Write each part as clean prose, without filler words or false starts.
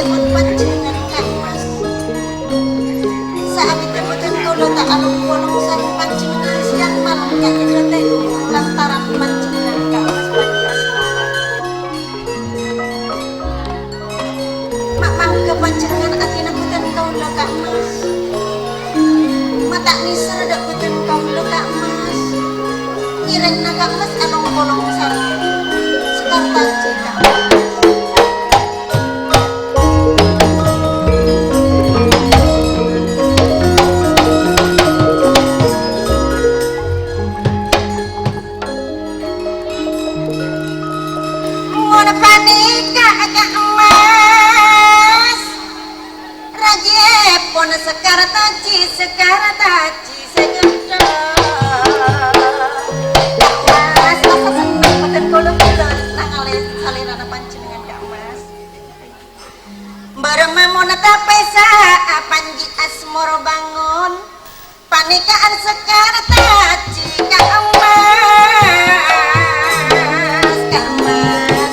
pun pancingan Kak Mas. Saat itu betul kalau tak alung bolong sarung pancingan siang malam Kak itu teh lantaran pancingan Kak Mas bagi asmara. Mak mau ke pancingan atina betul kau lo Kak Mas. Mata nisar dak betul kau lo Kak Mas. Ireng na Kak Mas alung bolong sarung sekar panci Kak Mas. Sekarang taji segera Mas rasa senang makan kolom bulan nang aliran pancingan Kak Mas bareng mamona tapesa panji asmoro bangun panikaan sekarang taji Kak Mas Kak Mas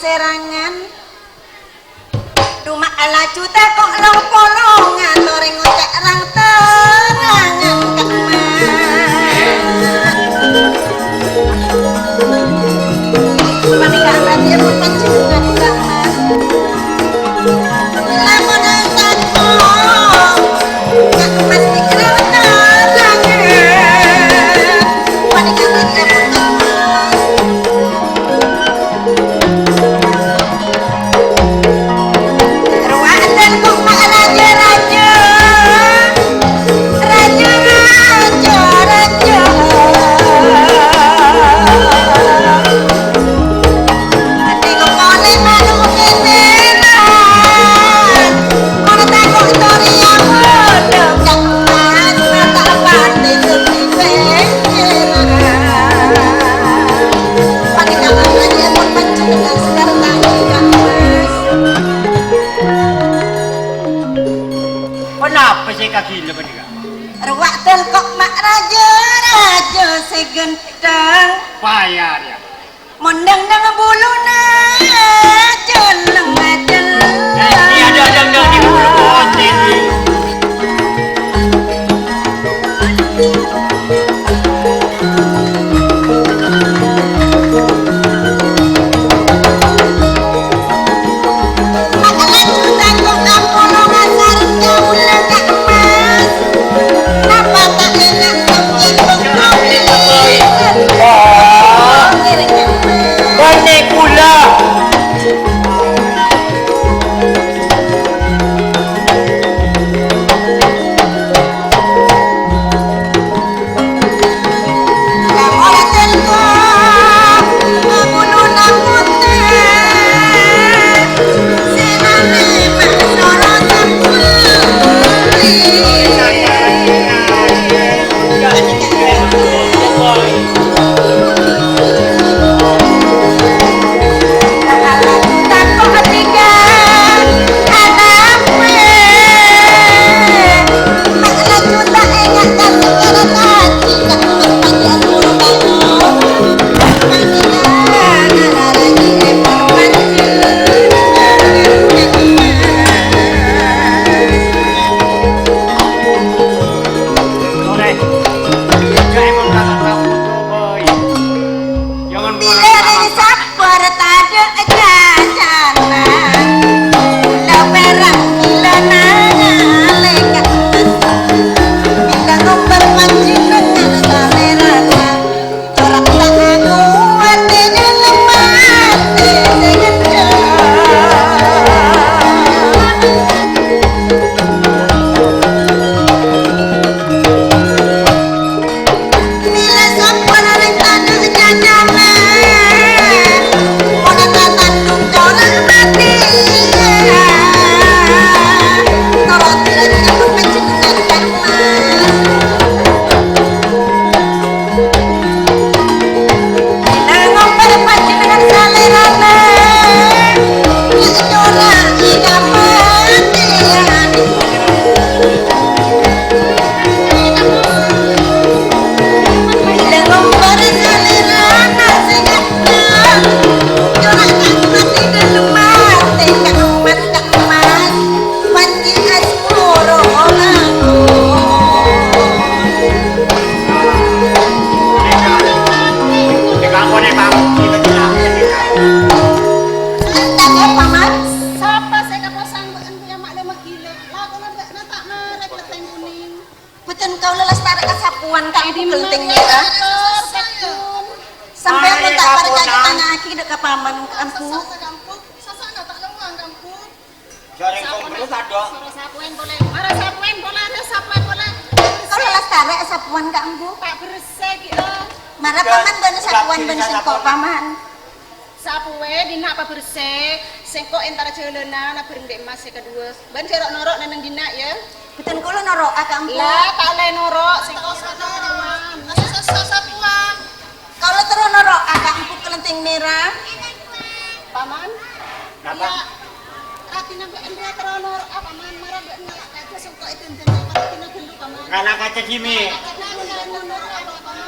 serangan rumah ala juta kok long-polongan toreng ngocek rang terangan Kak Mas panikan tadi pun pancingan Kak Mas lamun takko Kak Mas dikira terangan panikan tadi pun kaki lepas ni kak. Ruak telkok mak raja segentang. Payah dia. Mondang dengan bulu na jeleng jeleng. Ni ada dang di bulu konten ni. Betul kau lelas tarik kasapuan kak di kelting merah. Sampai aku tak tarik kaki tanah aki dek ke paman ampu. Jaring kong terus ada. Sapuen boleh. Marah sapuen boleh, ada sapuen boleh. Kau lelas tarik kasapuan kak ampu. Tak bersih gitu. Marah paman bener sapuan bener sengkok paman. Sapue dina apa bersih, sengkok entar jelenan na bereng dek emas kedua. Ban cerok norok neneng dina ya. Betul kau norok kak ampu. Lah tak oleh norok sengkok sapuan. Sapuan. Kau le terus norok kak ampu kelenteng merah. Paman. Napa? Ya. Ratina mbak Andrea terus norok apa paman marah mbak ngelak aja sengkok itu enten ratina gendut paman. Kana kaca Jimmy.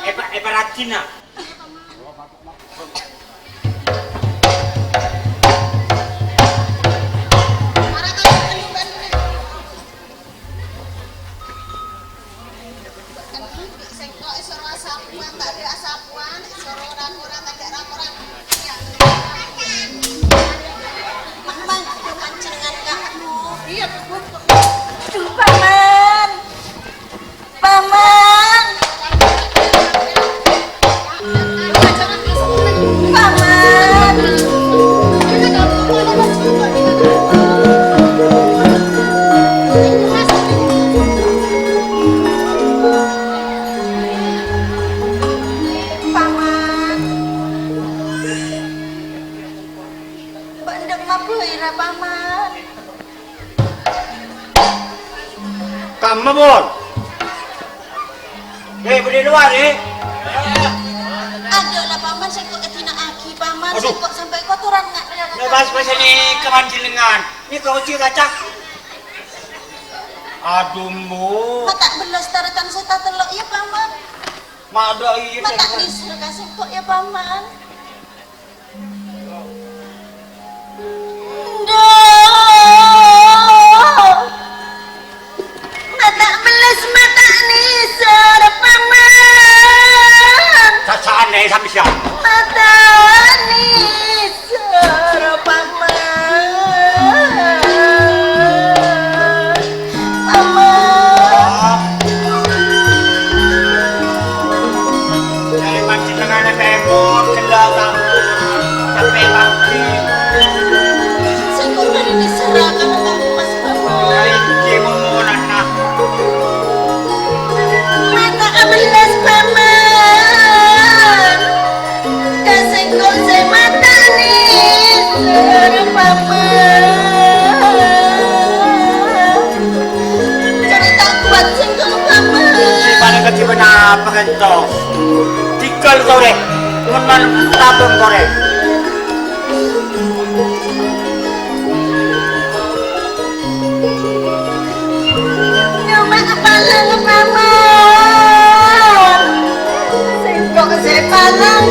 Epa Ratina. Paman kepancingan kak ampu. Iya, Duh paman. Paman. Paman. Paman. Bandeng mabuira paman. Kamu bon. Beri luar eh. Ada lah paman sengkok etina aki paman Aduh. sengkok sampai kotoran nggak rela. Nebas pasal ni kemancingan. Ni kau uci kaca. Aduh mu. Mata belas taratan seta telok ya paman. Mak ada iya. Mata nisra kasih kok ya paman. Duh. Mata belas mata nisra paman. Sasaan ni sampai siap. Mata nisra paman. Paman. Dari mancingan tembok kelah kamu. Sampai pagi. Sengkok dari nisra kamu mas paman. Dari cimu nak. Mata belas paman. Kasengkok saya mata nisra paman. Cerita kuat sengkok paman. Pada kecil apa kento? Tikal kau deh. Menan tabung kau deh. Nyoba palang paman. Sengkok saya palang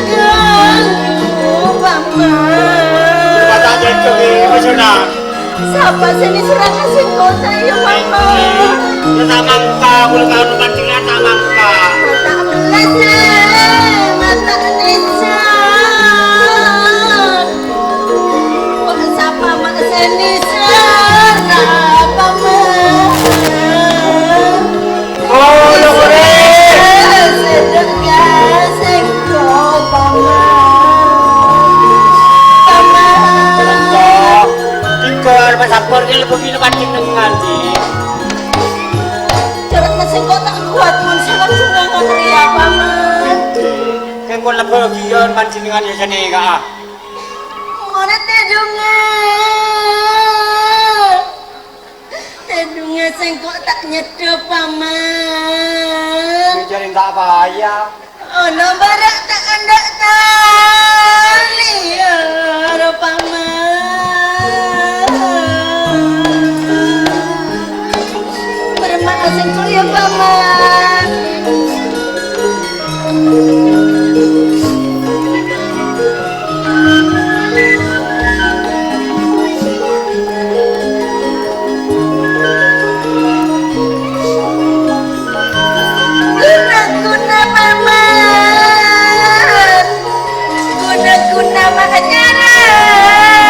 paman. Kata itu emosional. Siapa sini surang sengkok saya paman. Sama muka, kulit kau mancingan sama muka. Mata belas mata nisan. Kok siapa mak senisan paman. Oh, lo boleh. Sedekah sengkok paman. Paman. Tikal pasapor ni lebih ni mancingan ni. Jarak sengkok tak kuat mun salah sungangan ria paman. Kan kau lebih kian mancingan ni sini kah? Mana tedungnya sengkok tak nyedup paman. Jadi tak payah. Ono barak tak andak tali ya paman. Bermakna sengkok ya paman. Guna-guna paman. Guna-guna mahajaran.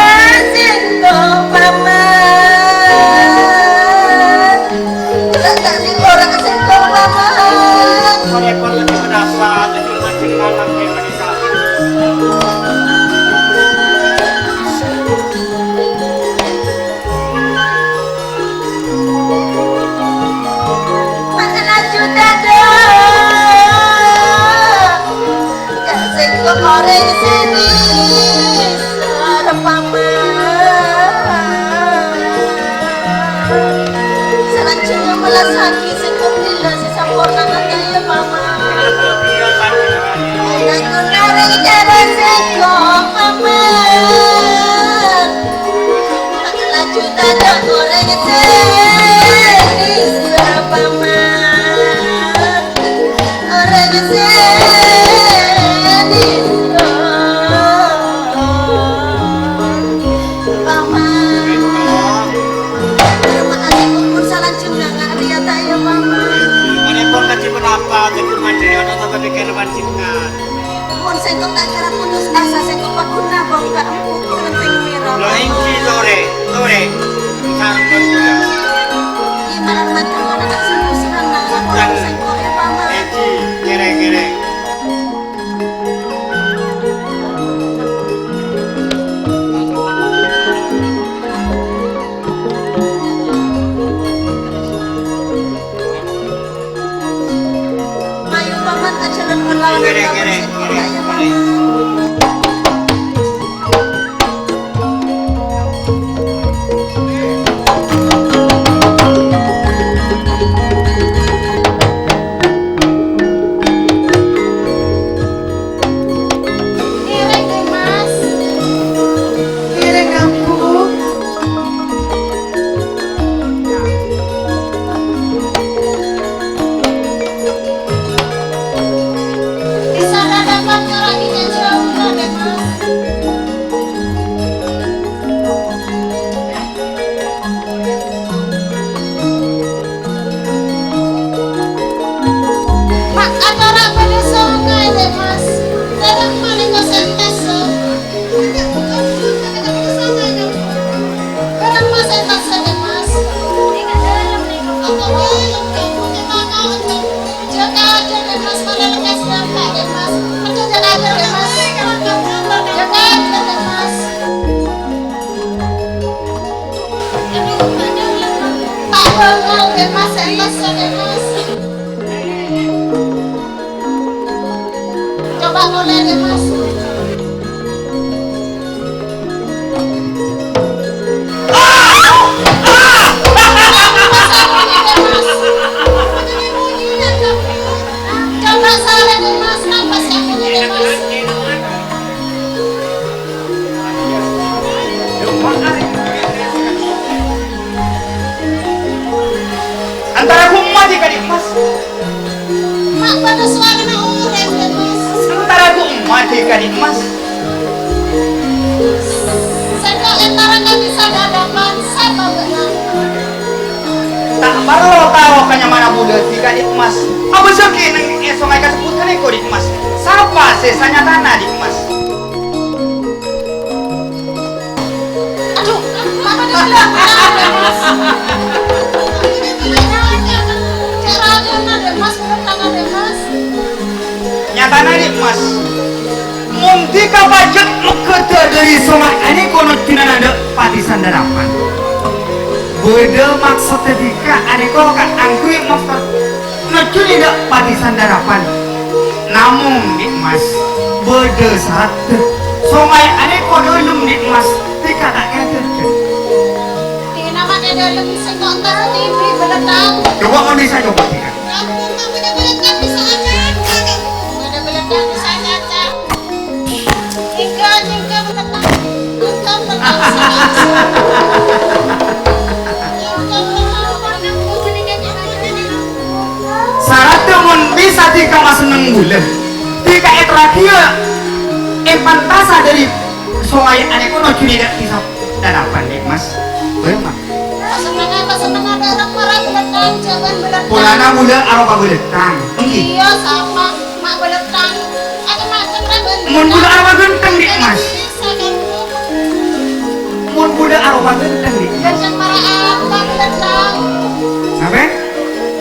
orang sini paman selanjutnya malah sakit sekolah si sampurna nanti ya paman aku nari jalan sekong paman aku lanjut ada orang sini paman orang sini sengkok tak kira putus asa sengkok pakuna bau gak empuk kelenteng mirau lo ingki lore sampai udah gimana macam mana tak sembuh seranang aku sengkok ya paman Eci kere mayu paman ajaran berlawan Kere. ya paman Ireng deh mas. Ireng aku Di sana dapat orang di jauh deh mas. Mak acara pada sungai deh mas. Dalam paling kau sentas Dalam mas sentas deh mas. Jaga aja deh mas, pada lekas dampak deh mas. Jaga aja deh mas. Jaga aja deh mas. Pak Bangau deh mas, sentas deh mas. Coba boleh deh mas. Coba salah deh mas, nafas yang punya deh mas. antara kumah di kadik mas Mak pada suara na urem deh mas. antara kumah di kadik mas Saya antara nggak bisa dadakan, saya benar. tak baru tahu kanya mana budak di kadik mas apa sih neng esok mereka sebutkan eko dik mas siapa sesanya tanah dik mas Aduh, mak pada bilang deh mas. Cara aja deh mas, belum tangan deh mas. nyatana dik mas munti kabajet mekete dari somak ini kono tina ada patisan darapan beda maksud ketika adiko kak angkui maksud ngecu tidak patisan darapan namun dik mas beda satu somai adiko dolum dik mas tika tak kata Di nama kayak dalam sengkok tas TV beletang. coba mau bisa coba tika Kamu tak punya beletang bisa aja. Ada beletang bisa aja. Hingga beletang. Engkau beletang bisa aja. syarat temen bisa tika mas seneng bulan tika terakhir pantasa dari soai adiko no tidak bisa darapan dik mas bagaimana Seneng ada orang marah beletang, jangan beletang. Pulana muda aropa beletang. Nggih. Iya sama, mak beletang. Ada macam lah Mun budak aropa genteng dik mas. Bisa kan bu. Mun budak aropa genteng dik. Ganteng marah apa beletang? Sampai?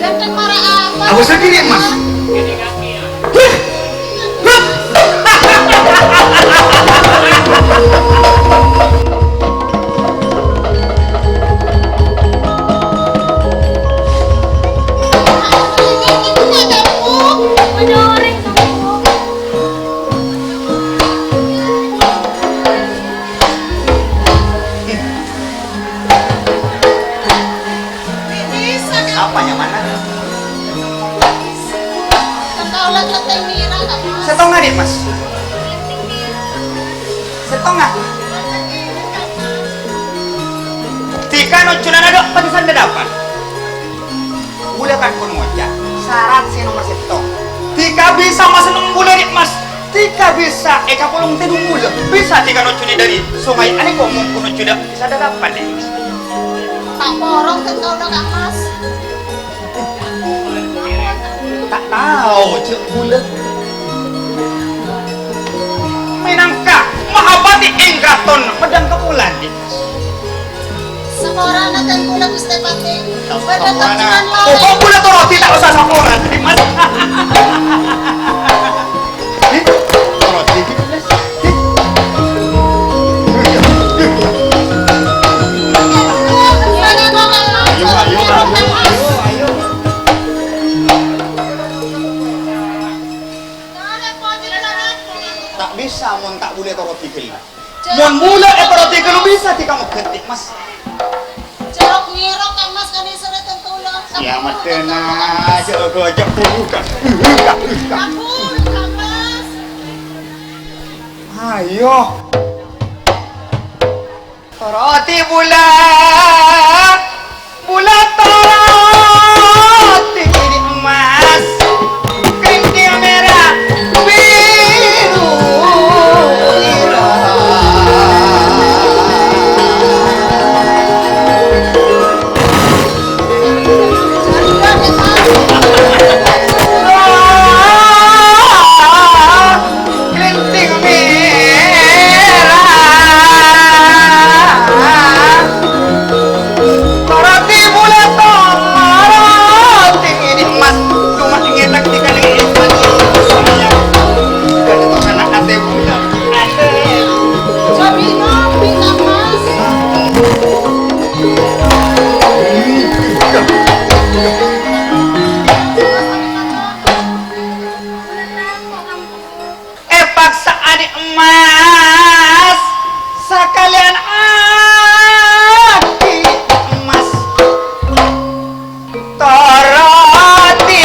Ganteng marah apa? Aku sendiri mas. apanya mana? Ketaulan Teh Mira Kak Mas. Setengah dik mas. Setengah. Tika no cuna ada patisan dapat. Boleh kan kono ngocak. Syarat sih nomor setong. Tika bisa mas nung bule dik mas. Tika bisa eka polong tedung bule. Bisa tika no cuni dari sungai. Ani kok mau kono cuna bisa dapat dik mas. Tak borong ketaulan Kak Mas. Tak tahu cek bule. Minangka mahabati enggaton pedang kepulan dik mas. Semora na dan kula Gusti Pati. Pada Mana? tatungan Oh, lawan. kau boleh tahu tidak usah saporan, mas. Tak bisa, mon tak boleh tahu roti mon mula roti bisa di kamu ketik mas. Jeruk Mira Kak Mas kan isere tentulan. Kiamat kena jago aja buka. Ampun Kak Mas. Ayo. Roti bula roti ini emas, keringking merah, biru keringking merah. Roti bulat roti ini emas, cuma ingin taktikan dengan iman soalnya dan itu anak ate bulat ate Jadi ngopi Kak Mas. paksa adik emas sekalian adik emas toroti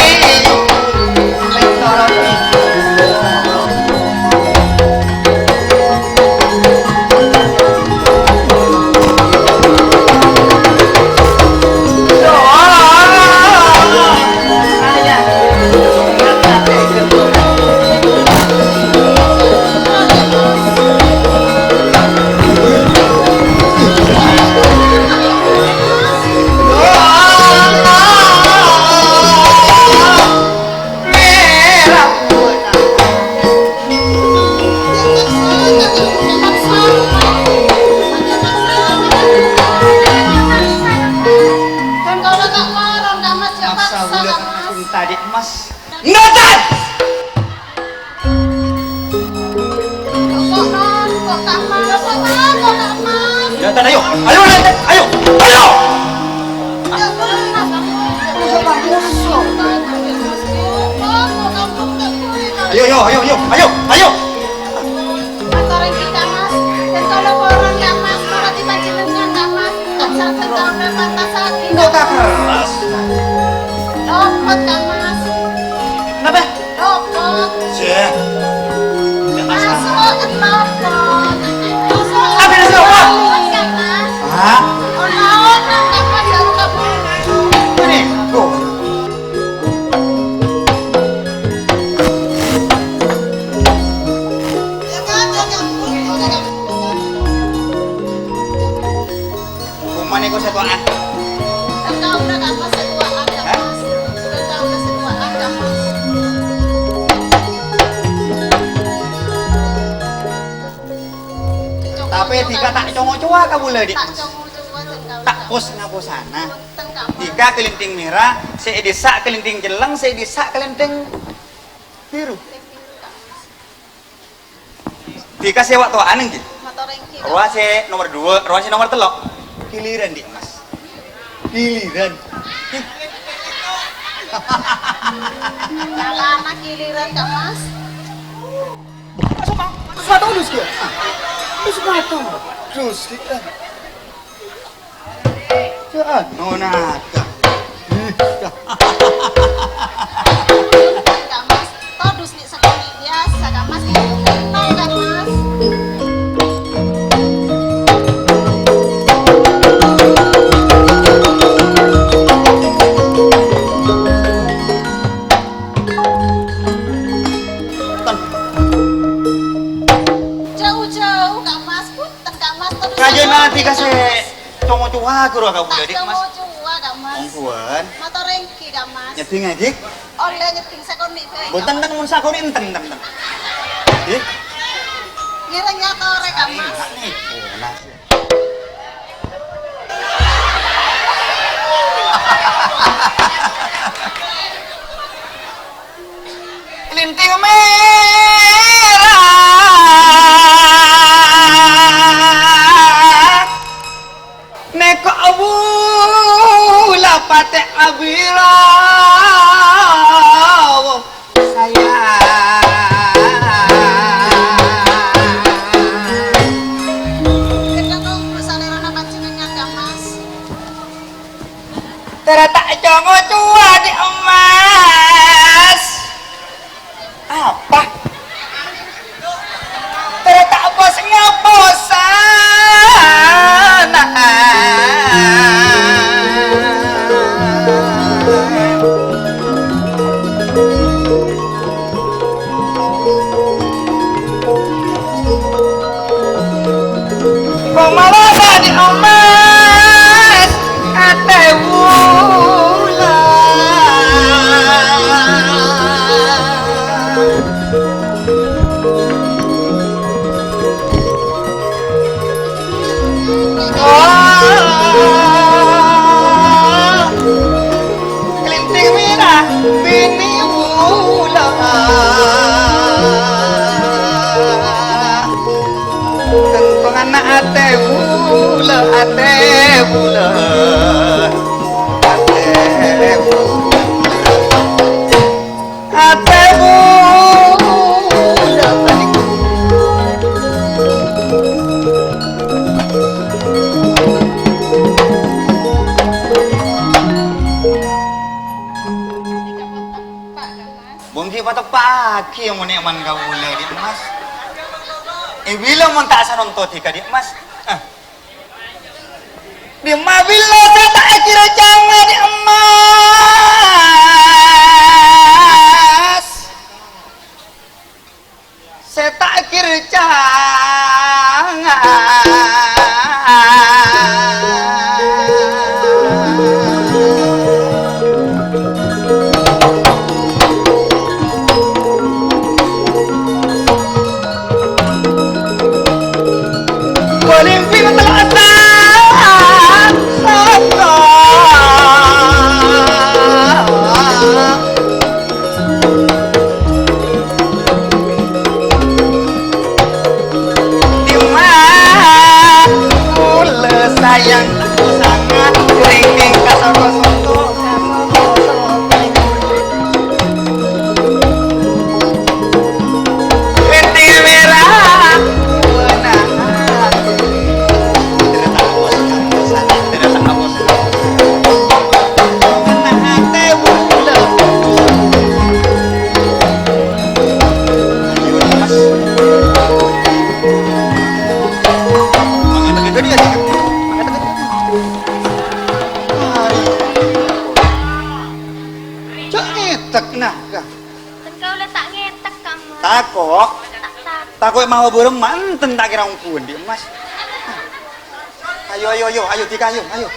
Dan kalau tak marah Kak Mas ya maksa paksa bulat Kak Mas. cinta adik emas ngetat Kok non, kok Kak Mas? Kok Kak Mas? ngetat ayo ayo ngetat ayo ayo Ya pernah kamu. ayo ayo ayo ayo ayo ayo Antara kita Mas, dan kalau orang Kak Mas malah dipanjenengan Kak Mas, tak satu tahun lepas tak sakit. nggak tak keras Lopot Kak Mas, kenapa lopot. sih Masuk lopot. Masuk Apa yang masuk? lopot Kak Mas. ah Orang Kak Mas baru kabur. ini tuh Ya kan, jangan kumane kok setuaan Kau udah Kak Mas setuaan Kak Mas. Udah kau udah setuaan Kak Mas. tapi tiga tak congo-coa kamu lagi Tak congol-congol dan kau tak pos ngapusana Punten Kak Mas. tiga kelinting merah saya desa kelinting jelang saya desa kelinting biru tiga sewa tuh aneh gitu Motor yang kiri. ruasi nomor 2 ruasi nomor telok giliran di mas giliran Jalana giliran Kak Mas. sepatu dus ya sepatu dus kita jangan nona cua kau udah Tak dik mas. mau cua dah mas. Ongkuan. Mata rengki dah mas. Nyeting aja dik. Oleh nyeting sakoni bae. Boten kan mun sakoni enten. Dik. Ngiranya tore dah mas. Enggak nih. Oh, nasi. Linting merah neko awula pate abira Kita tuh besalerana pancingan dah mas. terata jongo cua di emas apa terata bos ngaposan Pemalana di emas ate wulan kelinting merah bini wulan tentung anak ate wulan ate wulan ate wulan ate wulan Bungki patok pagi yang mau man kau boleh di emas. Bilang mau tak sanonto tika di emas. Di mobil lo saya tak kira jangan di emas. Saya tak kira Olimpi mentelatan saka dimana mula sayang sangat ringking kasoko soto penting merah warna Engkau letak ngetek kamu. takok Tak. takok mau burung manten tak kira ungkun di emas ayo tika ayo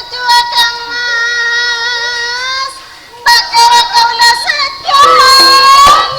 Cua kang mas. Bakal kau lah sakit.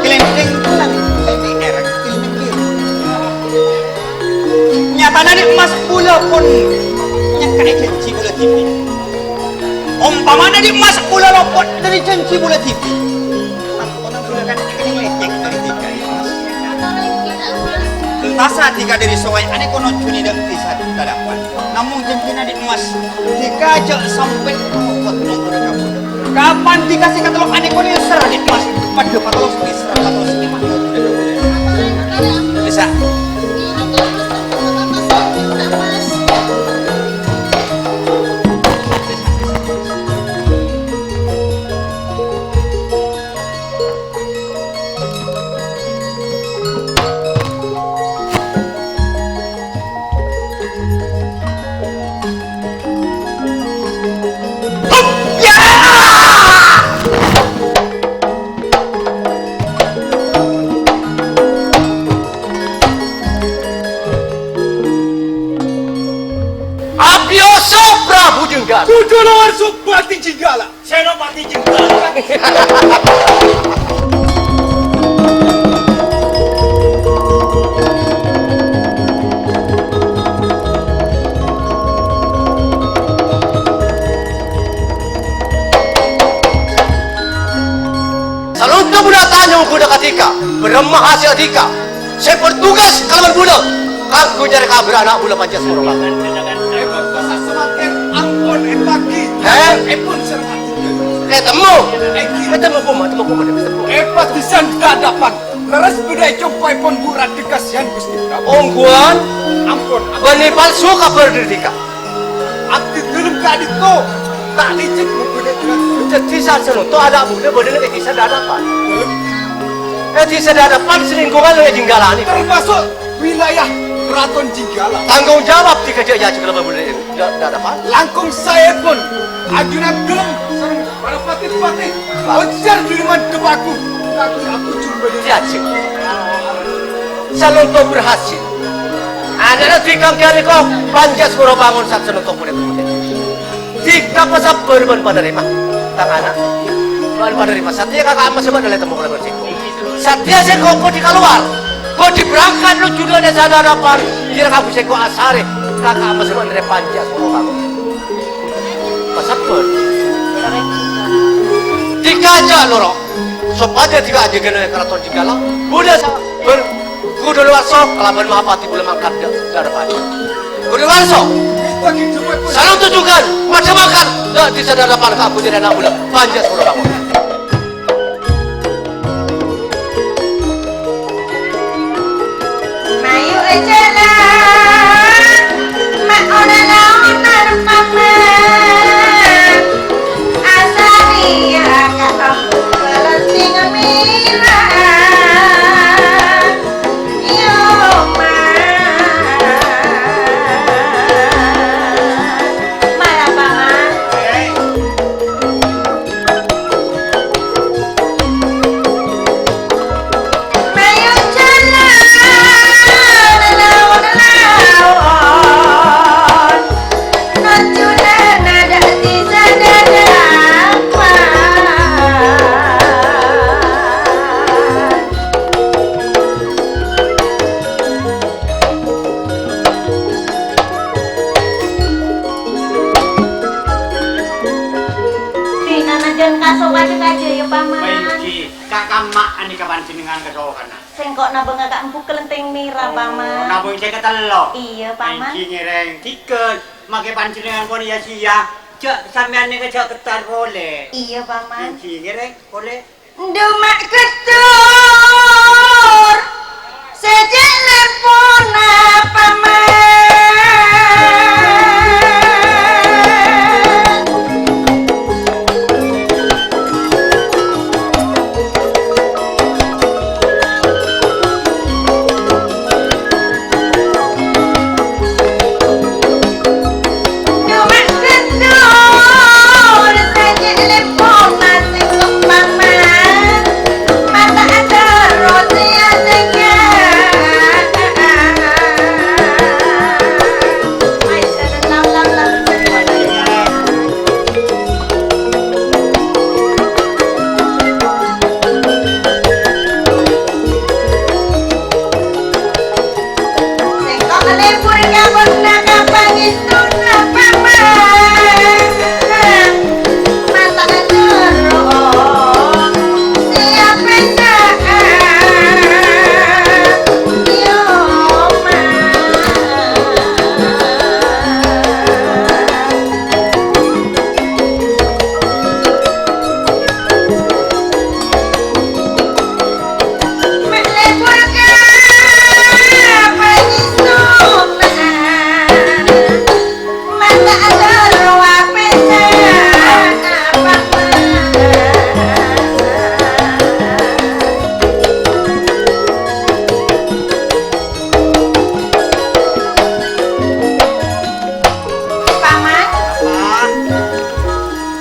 Kelenteng pulang, kelenteng erek, kelenteng biru. Nyatanya nih emas pula pun nyekai janji bola TV. Umpamanya di emas pula lopot dari janji bola TV. Mangkonan pula kan kelenteng lecek dari tiga ya mas. Tasa tiga dari sawai ane kono cuni dak bisa tadapan. Namun janjina di emas tiga aja sampai lopot nunggu di kamu. Kapan dikasih katalog ane kono yang serah di emas. Pada patolog serah patolog lima. Bisa. Abioso Prabu Jenggala. Tujuh lawan Supati Jenggala. Senopati Jenggala. Salunto budak tanya budak ketika beremah hasil adika. Saya bertugas kalaban budak. Aku nyari kabar anak budak Pancasila. Bahasa semakin ampun pagi. Pun sermat. Ketemu kuma Pas disan hadapan. Leres budaya coba pun burat dikasihan Gusti Prabu. Ongguan Ampun. bani palsu kabar diritika. Abdi dalam kadit to. Tak licik mempunyai dengan Jadi saat senunto ada muda badan etisa dadapan. Etisa dadapan selingkungan oleh Jenggala ini. termasuk wilayah Keraton Jenggala. Tanggung jawab jika dia jadi kalau badan dadapan. Langkung saya pun ajunan gelem sareng para patih-patih. Ojar di rumah depaku. Aku jumpa dia. Tiacik. Senunto berhasil. Ada tikang kali kok panjas kuro bangun saat senunto boleh kemudian. Jika pasap berban pada rima, tangan berban pada rima. Satya kakak amat sebab dalam temu kalau bersiko. Satya saya kau di keluar, kau di berangkat lu juga ada sadar apa? Kira kamu saya kau asare, kakak amat sebab dari panjas kau kamu. Pasap ber. Jika aja loro, supaya jika aja kena keraton Jenggala, budak ber kudu luar sok, kalaban mahapati boleh mangkat dari panjas. Kudu luar sok. Bagi jumpa pun. Salam tunjukkan, macam-macam. Tak disadar depan aku jadi anak budak. Panjas suruh kamu. Mayu ejala mak ora launar paman asaria kata kelenting mira yo malah paman Mayu jala lawan nojuna nada di sadadapan Dina najan kasokan aja ya paman Baiki, kakak mak ani kapan jenengan kesokan. Sengkok nabeng agak empuk kelenteng mira paman Nabung saya ketelo. Iya paman Baiki ngereng tiket, make panjenengan pun ya sia. Cek sampean nek cek ketar boleh. Iya paman Baiki ngereng boleh. Demak ketur sejak lepona paman Demak ketur sejak lepona singkong paman mata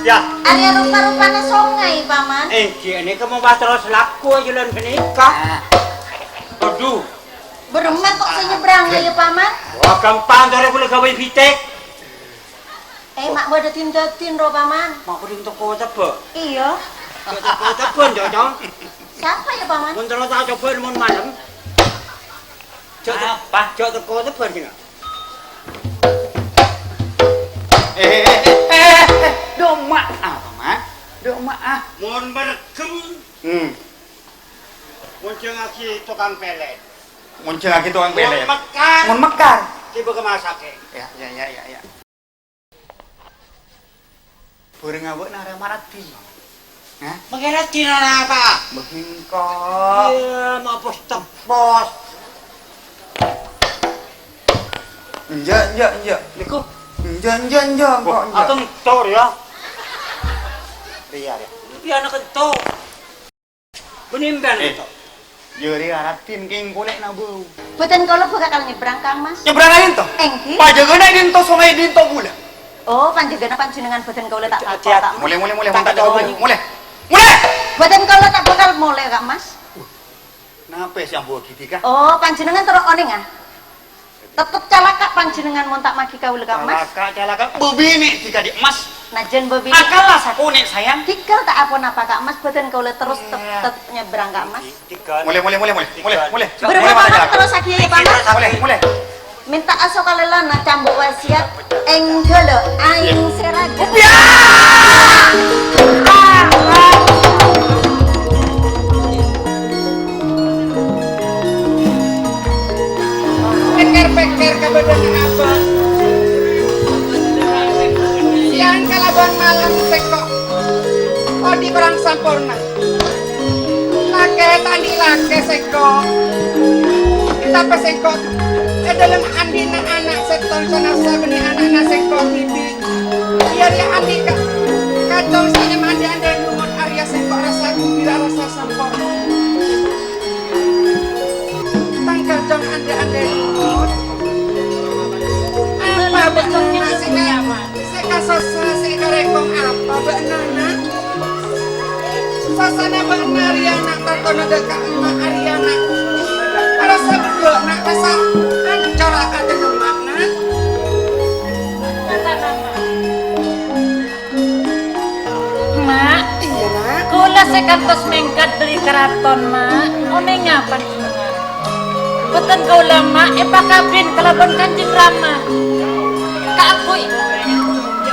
Ya, Arya rupa-rupanya songai, Paman. ini kamu bahas terus laku aja lan menikah. Aduh, Berempat kok senyebrang ya, Paman? wah gampang cara boleh gawe pitek. Mak bodo tindatin ro, Paman. Mak kuring toko tebe. Iya. Toko tebe jajang. Siapa ya, Paman? Mun terus tak coba mun malam. Apa? Jok toko tebe sing. Dong maaf, Paman. Dong maaf. Mun berkem. Mun cengaki tukang pelet. Muncul lagi tukang pelet. Mun mekar. Mun mekar. Tiba ke masake. Ya. Burung ngabuk nara marati. Hah? Mengira tina apa? Begingkok. Iya, mau pos tepos. Enjak. Niku, Enjak kok aku enjak. ngetor ya. Iya. Iya anak kentor. Benimban itu. Jeri aratin king golek na beu. Boten kalau buka kalau nyebrang, Kang Mas. Nyebrang ayin to. Engki. Pajageuna dinto sungai dinto gula. Oh, panjenengan panjenengan boten kalau tak Hati-hati. tak. Mulai Tak tak tahu. jawab. Mulai. Boten kalau tak bakal mulai, Kak Mas. Napa sih ambo gitu kah? Oh, panjenengan terus oning ah. Tetep calaka panjenengan mon tak magi kaul, Kak Mas. Calaka bebini jika di emas. Najen bebi. Akalah sakune sayang. Tikel tak apa napa, Kak Mas. Boten kalau terus tetep nyebrang, Kak Mas. Mulai. Berapa Paman terus lagi ya, Paman? Mulai. Minta aso kalelana cambuk wasiat enggelo aing seraga. Peker kebetulan apa? Siang kalaban malam sekok. Oh di kurang sampurna. Lake tadi lake sekok. Kita pesekok. Dalam andina anak seton sana sabeni anak sekok bibi. Biar ya andi kacau saja mandi anda lumut Arya sekok rasa gembira rasa sampurna. Tangkal jong anda lumut. Apa bentuknya seka seka rekong apa benana sasana ben Ariana takono dekat emak Ariana rasa bedok nak rasa ancol akan dengan makna Mak, iya nak kula sekantos mengkat dari keraton, Mak. Oneng apa jenengan? Boten kula, Mak, pakabin kalaban Kanjeng Rama. Kak aku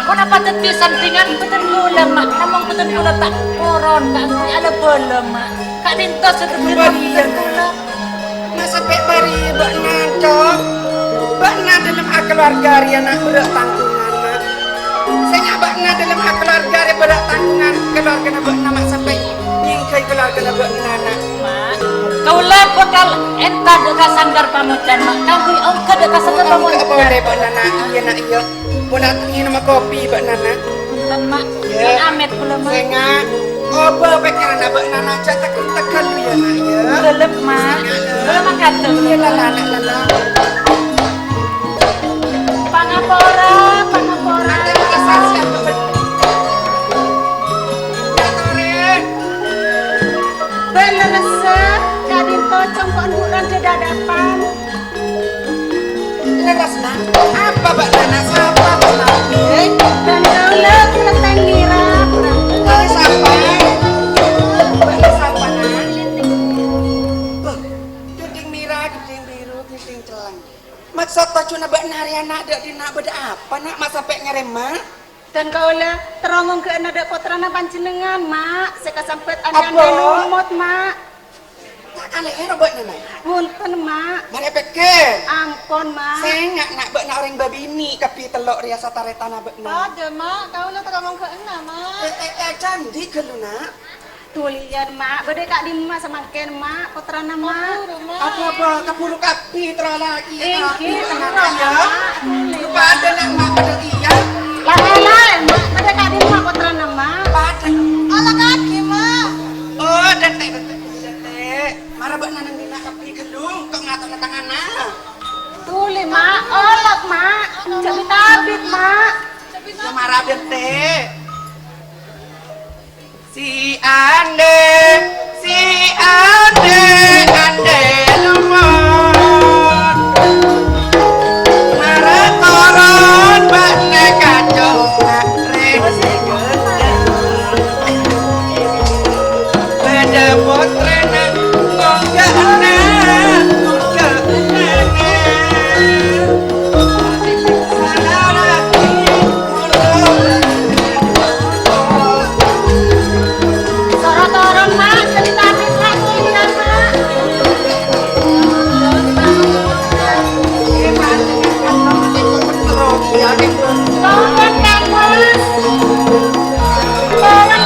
kuna pateti santingan boten kula, Mak. Namung boten kula tak koron, kak aku ada bola, Mak. Kak dinto sedulur boten kula. nak sampai bari bakna cok bakna dalam keluarga Ariana berat tanggungan nak saya bakna dalam keluarga Ariana berat tanggungan keluarga bakna mak sampai nyingkai keluarga bakna nak Mak, kula bakal entah deka sanggar pamujan, Mak. Kanggo ongko deka sanggar kamu pamujan. apa boleh bakna nak iya nak iya boleh ingin nama kopi bakna nak Punten, Mak. Ya. Kan amet kula, Mak. saya apa pikiran bakna nak cak tekan lu ya nak ya Gelep, Mak. Kula mangkaten. iya lala lala Pangapora. nanti merasa siapa Bener resep, jadi pocong kok nuran ke dadapan. leras nak apa bakna siapa bakna Dan kalau kelenteng mira, Kali sampai Balik sampai Duding merah, duding biru, duding celeng Maksud tak cuna bak nari anak dek di nak beda apa nak mak sampai ngerem mak? Dan kau lah teromong ke anak potrana panjenengan mak. Seka sampet Apa? anda lumut mak. Tak alih robot nama. Punten mak. Mari peke. Ampun mak. Saya nak bak nak orang babini kapi telok riasa taretana bak nak. Ada mak. Kau lah teromong ke anak mak. Candi ke lu nak? Tulian mak. Bede kak di mak semakin mak. Potrana mak. Apa kapuru kapi terlaki. Iki Kenapa ya? Lupa ada nak mak pada iya. Lain-lain mak. Bede kak di mak potrana mak. Pada. Ala kaki mak. Oh, detek. Marah bak nanang dina kapi gelung kok ngatur tangan nak. Tuli mak. Olok mak. Jadi tabit mak. Ya marah detek. Si ande lumon marah toron bak nekacau nak resi beda potrena ngongkana Torong mak. Jadi tabit mak. Tulian mak. Tolong kamus. Tolong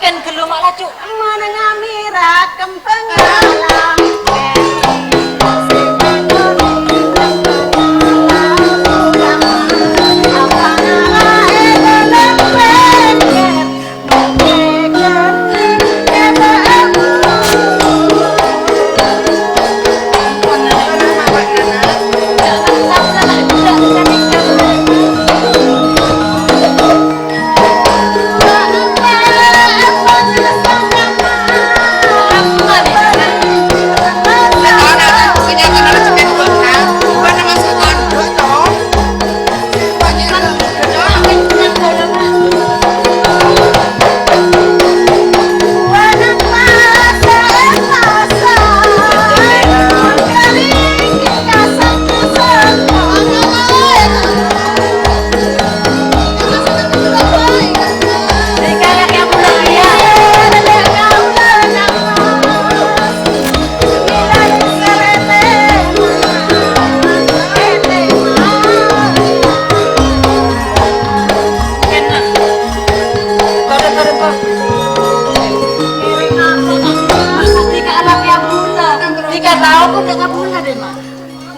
Kan kelum mak lacu. mana ngamira kempengalang.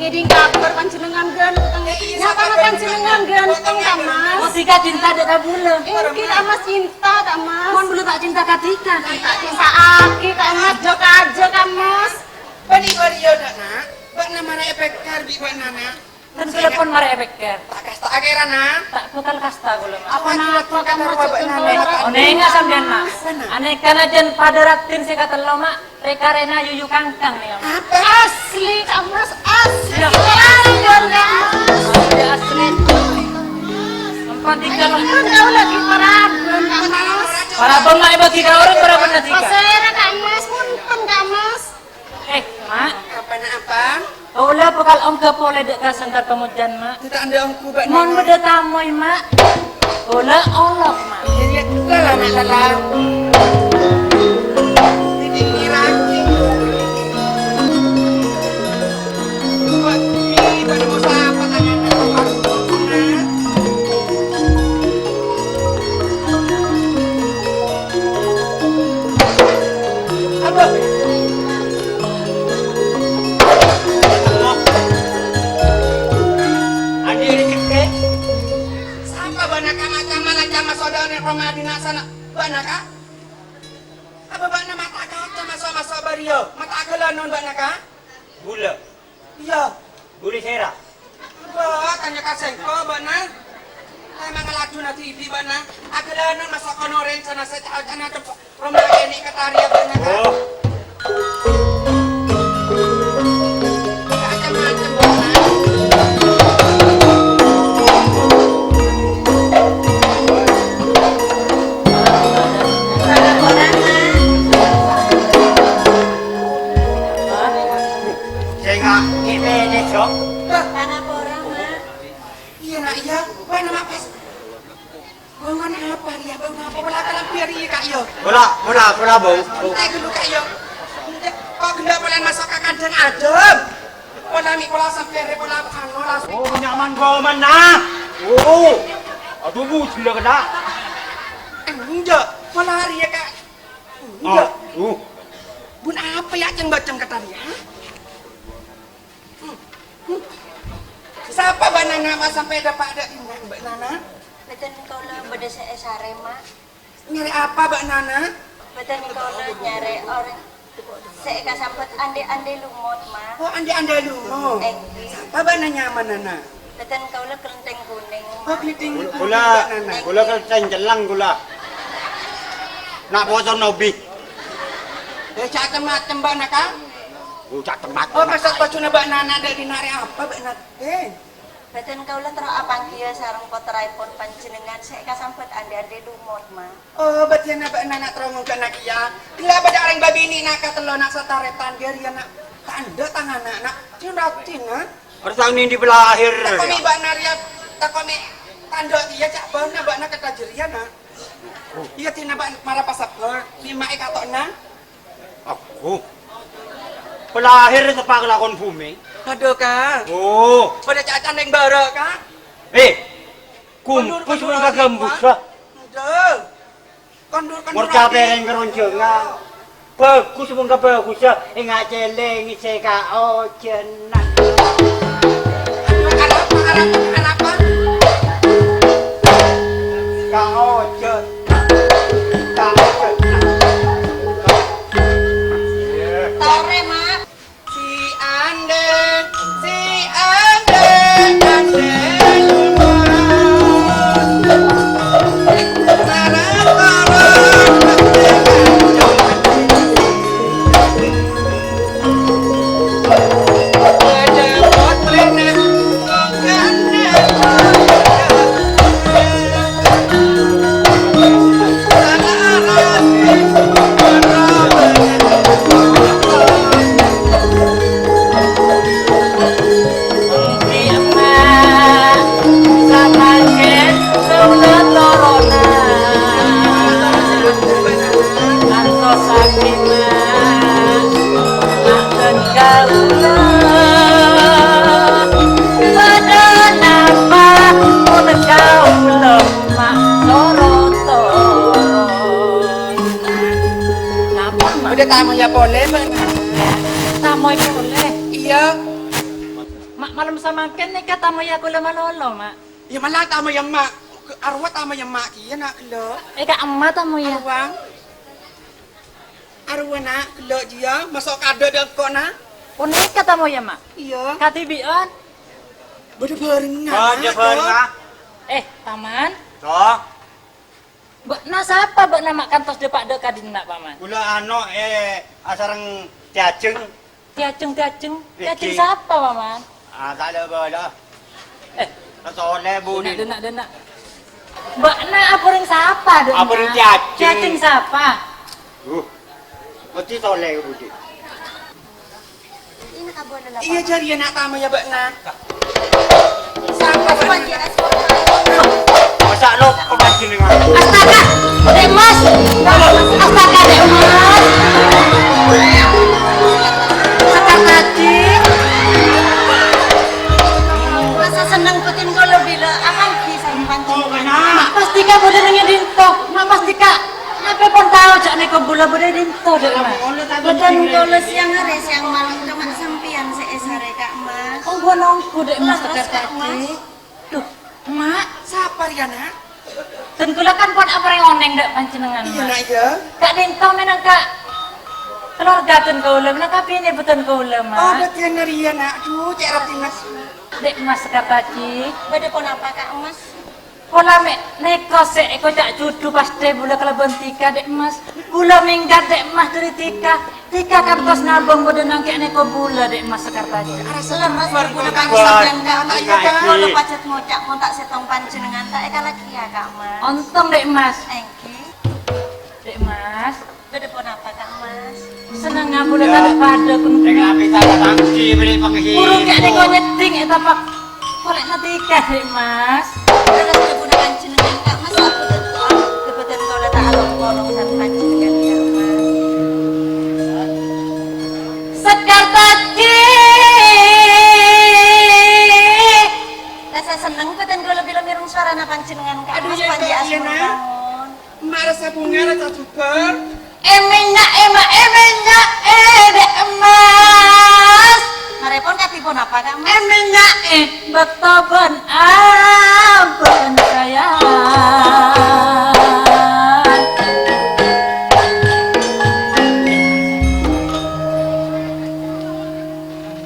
Ngeding kabar panjenengan ganteng. Nyata panjenengan ganteng ta mas. Oh, Tika cinta dek kabula. Mungkin amas cinta ta mas. Kon belum tak cinta katika. Tak bisa aki ka mas jok aja ka mas. Bani Mario nak, bak nama na efekar bi bak nana. Dan telepon mari ebeker. Tak kasta akhiran nak. Tak bekal kasta gula mak. Apa nak kamu bak nana. Onenga sampean mak. Ane kana jen pada ratin se katelo mak. Reka rena yuyu kangkang nih mak. Asli ka mas asli. Ya. Ya asli. Empat tiga lah. Kan kau lagi parabon ka mas. Para bang mak bagi ka orang berapa nanti ka? Pasera ka mas punten ka mas. Mak. Apa nak apa? Ola bekal om ke pole dek ka sentar kemudian mak. Tidak anda ongku bak Mon nana. beda tamoy mak. Ola olok mak. Jadi lala nak lala. Jadi kiraki. Buat ini pada mau apa tanya nak. Apa? Adi ini cipte. Sampai banyak macam-macam sama saudara Roma di sana. Banyak ah? Apa banyak mata kaca masuk bario? Mata agelan non banyak ah? Gula. Iya. Gula sera. Ba tanya kaseng ko banyak. Ay mga lato na TV banyak. Agelan non masuk konoren sana sa anak Roma ini kataria banyak ah? Oh. Macam-macam banyak. bene sok. Anak orang mak. Iya nak iya, mana mak pas. Bangun apa dia? Bangun apa? Pelakalan biar iya kak yo. Bola bau. Entek dulu kak yo. Kok gendak pola masuk ke kandang adem. Pola mi pola sampere pola anu langsung. Oh, nyaman kau mana? Oh, aduh bu, sudah kena. Enggak, pola hari ya kak. Enggak. Oh, Bun apa ya ceng bacem kata dia? Siapa banana mas sampai dapat ada indah Mbak Nana? Betul kau lah beda sare mak. Nyari apa Mbak Nana? Betul kau lah nyari orang. Saya kasampet ande lumut mak. Oh anda dulu. Siapa bananya Mbak Nana? Betul kau lah kelenteng kuning. Oh keliting gula kan cenjelang gula. Nak bosong nobi. Cak macam Mbak Nana. Ucap tempat. Oh masak baju Mbak Nana dari nari apa Mbak Nana? Betul kau lah terus abang kia sarang poteraipun panjenengan saya kasampet ande lumut mak. Oh betul Mbak Nana terong ke nak ya. Bila pada orang babi ini nak katelo nak sataretan dia nak tanda tangan nak cinatin nak. Harus tahun ini di belahir. Tak kami Mbak Naria, tak kami tanda dia cak bana Mbak Nak kata jeria nak. Iya tina Mbak marah pasapor 5 ekatona. Aku. Belahir sepak lakon bumi. Aduh kak. Oh, Pada cak candeng bara kak. kumpus mga gambus lah. Aduh. Kondur Murca pereng keronjongan. Bagus mga bagus ya. Ingat celeng seka ojenan. Apa? Ka ojen. Ka ojen. Tore mak. Si ande udah tamu ya boleh Mbak. Tamoy boleh. Iya. Mak malam sama ken nih kata mo ya kula malolo mak. Ya malah tamu yang mak arwah tamu yang mak iya nak kelo. Ka emak tamu ya. Arwah nak kelo dia masuk kado dek kok nak. Unik kata mo ya mak. Iya. Katibian. Bada bareng nak. Oh, dia pernah. Taman. Toh, Bak na siapa bak nama kantos de pak de kadina paman. gula ano asarang cacing. Tiaceng. Tiaceng. Tiaceng siapa paman? Tak ada bala. Soleh buni. Denak. Bak na apa ring siapa de? Apa ring tiaceng? Tiaceng siapa? Mesti soleh budi. Ini kabur adalah. Iya jadi nak tamu ya Mbak nak. Sampai panji asal. Masak lo kepancingan. Astaga, Dek Mas. Astaga, Dek Mas. Sekar tadi. Masa senang putin kalau bila akan bisa panci. Mak pasti ka bodo nanya dinto. Mak pasti ka. Apa pun tahu cak neko bola bodo dinto Dek Mas. Betul kalau siang hari siang malam cuma sampian seesare kak mas. Oh, gua nongku Dek Mas sekar tadi. Tuh, Mak. Siapa dia nak? Tengkula kan buat apa yang oneng dek pancenengan Iya mak. nak ya. Kak dinto menang kak. Keluarga tun kaula menang kapine betul kaula Oh mak. betul Naria nak. Duh cek rapi mas. Dek Mas sekar tadi. Beda pun apa kak mas? Pola mek neko se eko cak cudu paste bula kalaban tika Dek Mas. Bula minggat Dek Mas dari tika. Tika kan kos nabung bodo nangke neko bula Dek Mas sekar tadi. Lemas bergunakan Buat sampian kak mas. ngaji. Kalau pacet ngocak mau tak setong panjenengan tak eka lagi ya kak mas. Ontong Dek Mas. Engki. Dek Mas. Beda pun apa kak mas? Senang ngabula tak pada kun. Dengan api saya tangki. beli pakai. Burung gak ada kau nyeting eta pak. Kolek natika deh mas. Terus menggunakan jenengan Kak Mas aku kebetulan kau letak along-along satu panjenengan Kak Mas. Sekar tadi. Rasa seneng kebetulan kau lebih rung suara na panjenengan Kak Aduh, Mas ya, panji Kak, asma iya, Nak. bangun. Marasa bunga rasa super. Emenya dek emas. Marepon katipun apa Kak Mas? Emenya betoban abon sayang.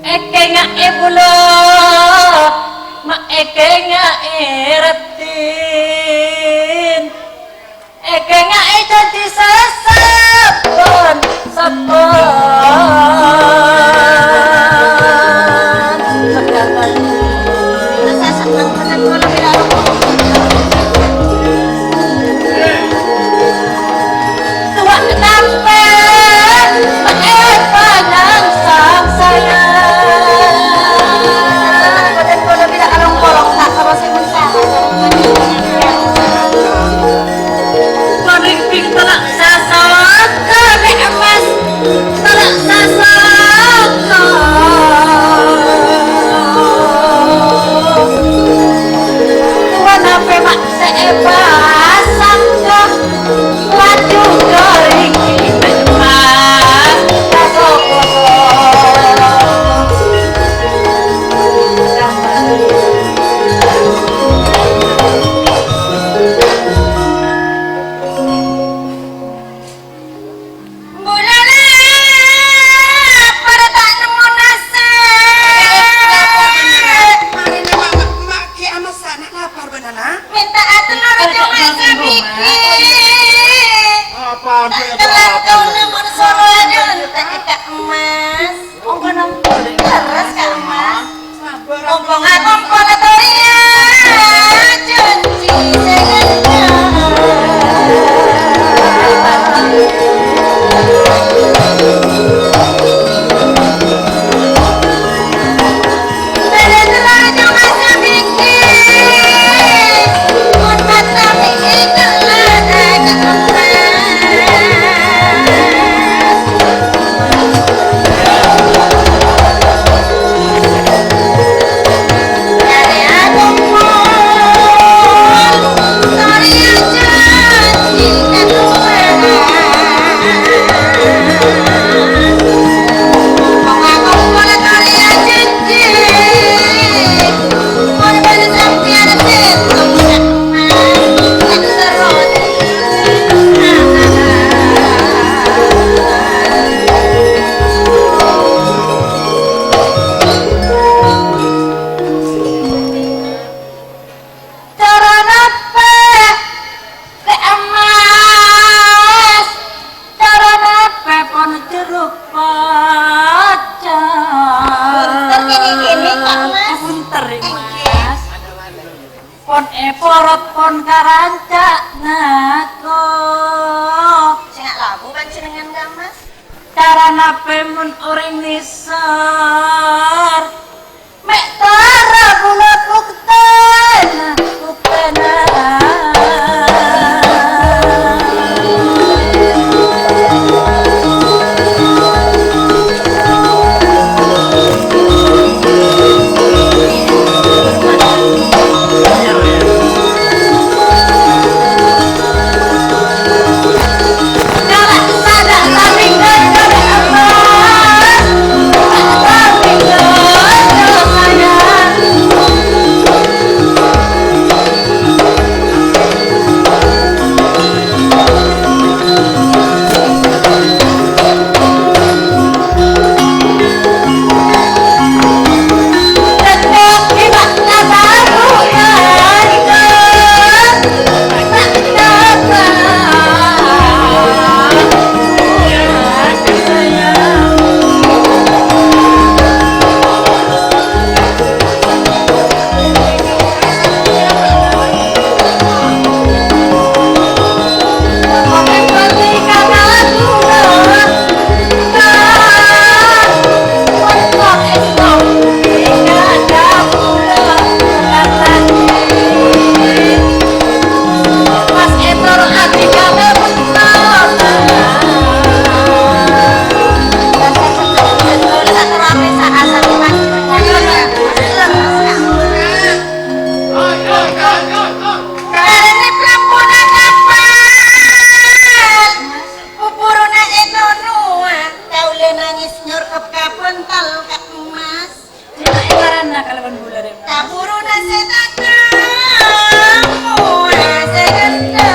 Eke nga ibulo, ma eke nga iretin. Eke nga jadi sasabon, sabon. Sekatan Rasa seneng kebetulan kau lebih along-along. tua tampen, panjang sang sayang. Kebetulan kau lebih along-along tak kalau saya mensalah. Konik ping telak sasot, konik emas telak sasot. Tuan apa mak seebasang kok laju goring emas sasot. Bulana pada tak nemu nasi. Mari mak ke ama sana lapar benar. Minta aturan cuma sedikit. Apaan sih? Telah kau nemu solo aja tak Kak Emas. Ongko nampol Terus Kak Emas. Sabar. Mumpung aku polatoria janji porot pon karancak ngaku Sing labu panjenengan Kak Mas. cara nape mun uring nisor mek tara bula buktena Kalau mana kalaban gula rin? Kaburu na setatang mula segenda.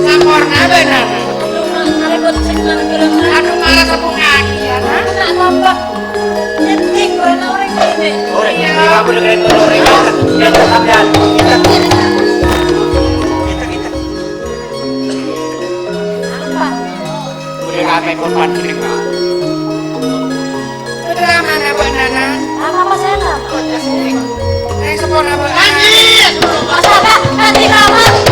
Sampurna benar. Aduh malah kebungaan ya. Orang ini kamu dengerin orang yang tetap ya. Kita. Udah kami korban kiri kak. Udah mana buat Nana? Apa saya? Yang sempurna buat Nanti, masa apa? Nanti kamu.